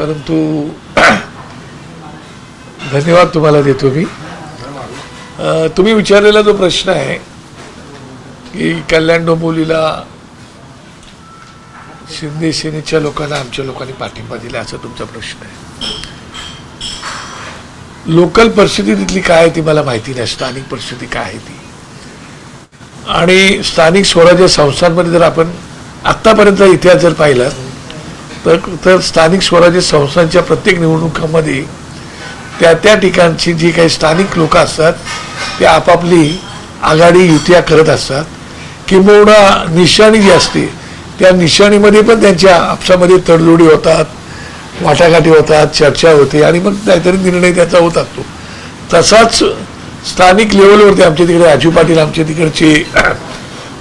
परंतु धन्यवाद तुम्हाला देतो मी. तुम्ही विचारलेला जो प्रश्न आहे की कल्याण डोंबिवलीला शिंदे सेनेच्या लोकांना आमच्या लोकांनी पाठिंबा दिला असा तुमचा प्रश्न आहे. लोकल परिस्थिती तिथली काय आहे ती मला माहिती नाही, स्थानिक परिस्थिती काय आहे ती. आणि स्थानिक स्वराज्य संस्थांमध्ये जर आपण आत्तापर्यंत इतिहास जर पाहिला तर स्थानिक स्वराज्य संस्थांच्या प्रत्येक निवडणुकांमध्ये त्या ठिकाणची जी काही स्थानिक लोक असतात ते आपापली आघाडी युत्या करत असतात. किंबहुना निशाणी जी असते त्या निशाणीमध्ये पण त्यांच्या आपसामध्ये तडजोडी होतात, वाटाघाटी होतात, चर्चा होते आणि मग काहीतरी निर्णय त्याचा होत असतो. तसाच स्थानिक लेवलवरती आमच्या तिकडे राजू पाटील आमच्या तिकडचे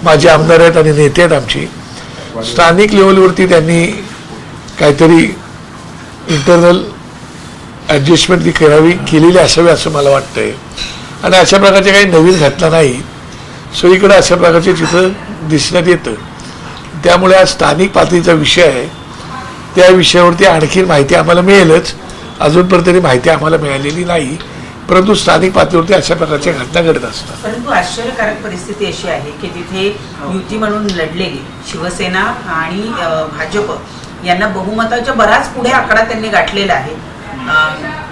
माझे आमदार आहेत आणि नेते आहेत आमचे. स्थानिक लेवलवरती त्यांनी काहीतरी इंटरनल ॲडजस्टमेंट ती केलेली असावी असं मला वाटतंय. आणि अशा प्रकारच्या काही नवीन घटना नाही, सगळीकडे अशा प्रकारचे चित्र दिसण्यात येतं. त्यामुळे हा स्थानिक पातळीचा विषय आहे, त्या विषयावरती आणखी माहिती आम्हाला मिळेलच. अजूनपर्यंत तरी माहिती आम्हाला मिळालेली नाही, परंतु स्थानिक पातळीवरती अशा प्रकारच्या घटना घडत असतात. परंतु आश्चर्यकारक परिस्थिती अशी आहे की तिथे युती म्हणून लढलेली शिवसेना आणि भाजप यांना बहुमताच्या बराच पुढे आकडा त्यांनी गाठलेला आहे.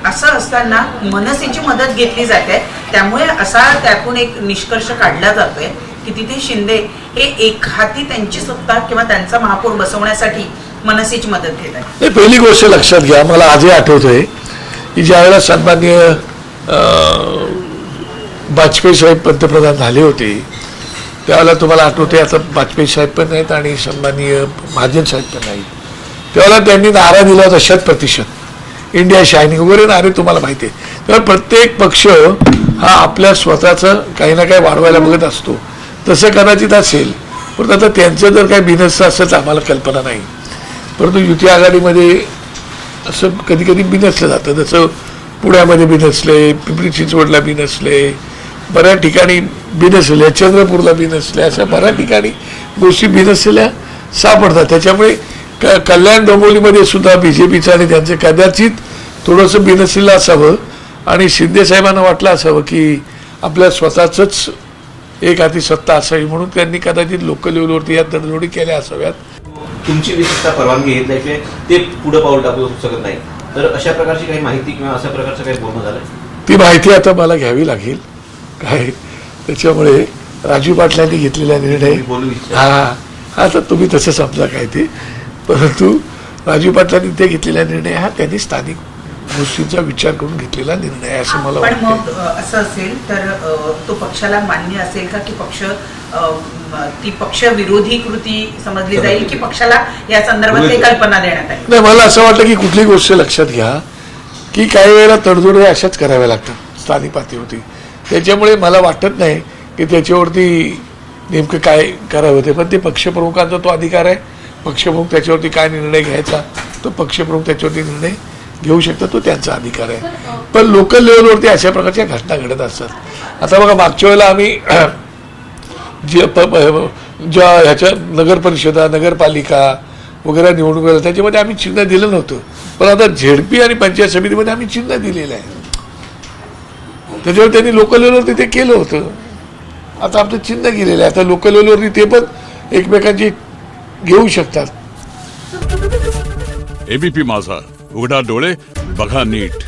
असं असताना मनसेची मदत घेतली जाते, त्यामुळे असा त्यातून एक निष्कर्ष काढला जातोय की तिथे शिंदे हे एक हाती त्यांची सत्ता किंवा त्यांचा महापौर बसवण्यासाठी मनसेची मदत घेत आहे. पहिली गोष्ट लक्षात घ्या, मला आजही आठवतंय की ज्यावेळेला सन्माननीय वाजपेयी साहेब पंतप्रधान झाले होते त्यावेळेला तुम्हाला आठवते, आता वाजपेयी साहेब पण नाहीत आणि सन्माननीय महाजन साहेब पण नाहीत, त्यावेळेला त्यांनी नारा दिला होता 100% इंडिया शायनिंग वगैरे नारे तुम्हाला माहिती आहे. तेव्हा प्रत्येक पक्ष हा आपल्या स्वतःचं काही ना काही वाढवायला बघत असतो. तसं कदाचित असेल, पण आता त्यांचं जर काही बिनसचं असेल तर आम्हाला कल्पना नाही. परंतु युती आघाडीमध्ये असं कधी कधी बिनसलं जातं. जसं पुण्यामध्ये बिनसले, पिंपरी चिंचवडला बिनसले, बऱ्याच ठिकाणी बिनसले, चंद्रपूरला बिनसले, अशा बऱ्याच ठिकाणी गोष्टी बिनसलेल्या सापडतात. त्याच्यामुळे कल्याण डोंबिवलीमध्ये सुद्धा BJPचं आणि त्यांचं कदाचित थोडंसं बिनसलेलं असावं आणि शिंदे साहेबांना वाटलं असावं की आपल्या स्वतःच एक हाती सत्ता असावी, म्हणून त्यांनी कदाचित लोकल लेवलवरती या तडजोडी केल्या असाव्यात. तुमची विशेषतः परवानगी घेतल्याशिवाय ते पुढे पाऊल टाकू शकत नाही, तर अशा प्रकारची काही माहिती किंवा अशा प्रकारचं काही बोलणं झालं? ती माहिती आता मला घ्यावी लागेल काय. त्याच्यामुळे राजू पाटलांनी घेतलेला निर्णय आता तुम्ही तसं समजा काय ते, परंतु राजू पाटलांनी ते घेतलेला निर्णय हा त्यांनी स्थानिक गोष्टींचा विचार करून घेतलेला निर्णय आहे असं मला वाटतं. पण मग असं असेल तर तो पक्षाला मान्य असेल का की पक्ष विरोधी कृती समजली जाईल की पक्षाला या संदर्भात काही कल्पना देण्यात आली? नाही, मला असं वाटतं की कुठली गोष्ट लक्षात घ्या की काही वेळेला तडजोड अशाच कराव्या लागतात स्थानिक पातळीवरती. त्याच्यामुळे मला वाटत नाही की त्याच्यावरती नेमकं काय करावं ते, पण ते पक्षप्रमुखांचा तो अधिकार आहे. पक्षप्रमुख त्याच्यावरती काय निर्णय घ्यायचा तो पक्षप्रमुख त्याच्यावरती निर्णय घेऊ शकतात, तो त्यांचा अधिकार आहे. पण लोकल लेवलवरती अशा प्रकारच्या घटना घडत असतात. आता बघा, मागच्या वेळेला आम्ही ज्या ह्याच्या नगर परिषदा, नगरपालिका वगैरे निवडणूक त्याच्यामध्ये आम्ही चिन्ह दिलं नव्हतं, पण आता ZP आणि पंचायत समितीमध्ये आम्ही चिन्ह दिलेलं आहे. त्याच्यावर त्यांनी लोकल लेवलवरती ते केलं होतं. आता आमचं चिन्ह गेलेलं आहे, आता लोकल लेवलवरती ते पण एकमेकांची घेऊ शकतात. ABP माझा, उघडा डोळे बघा नीट.